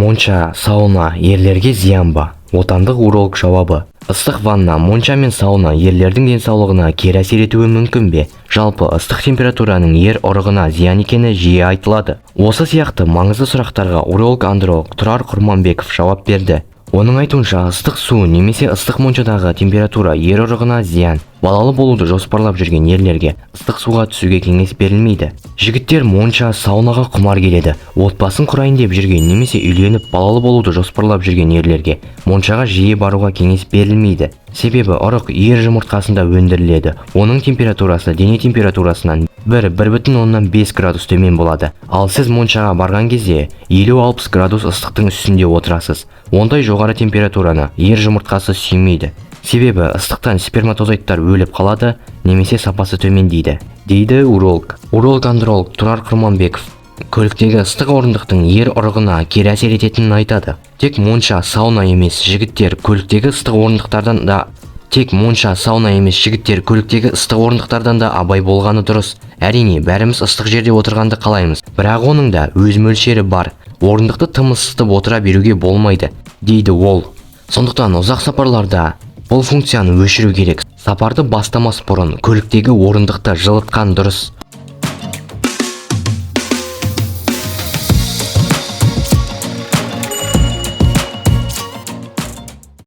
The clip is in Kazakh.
Монша, сауна ерлерге зиян ба? Отандық уролог жауабы. Ыстық ванна, монша мен сауна ерлердің денсаулығына кері әсер етуі мүмкін бе? Жалпы ыстық температураның ер ұрығына зиян екені жиі айтылады. Осы сияқты маңызды сұрақтарға уролог-андролог Тұрар Құрманбеков жауап берді. Оның айтуынша, ыстық су немесе ыстық моншадағы температура ер ұрығына зиян. Балалы болуды жоспарлап жүрген ерлерге ыстық суға түсуге кеңес берілмейді. Жігіттер монша, саунаға құмар келеді. Отбасын құрайын деп жүрген немесе үйленіп балалы болуды жоспарлап жүрген ерлерге моншаға жиі баруға кеңес берілмейді. Себебі ұрық ер жұмыртқасында өндіріледі. Оның температурасы дене температурасынан 1,5 градус төмен болады. Ал сіз моншаға барған кезде 50-60 градус ыстықтың үстінде отырасыз. Ондай жоғары температураны ер жұмыртқасы сүймейді. Себебі ыстықтан сперматозоидтар өліп қалады, немесе сапасы төмендейді, дейді уролог. Уролог-андролог Тұрар Құрманбеков көліктегі ыстық орындықтың ер ұрығына кері әсер ететінін айтады. Тек монша, сауна емес, жігіттер көліктегі ыстық орындықтардан да абай болғаны дұрыс. Әрине, бәріміз ыстық жерде отырғанды қалаймыз, бірақ оның да өз мөлшері бар. Орындықты тым ысытып отыра беруге болмайды, дейді ол. Сондықтан ұзақ сапарларда бұл функцияны өшіру керек. Сапарды бастамас бұрын көліктегі орындықты жылытқан дұрыс.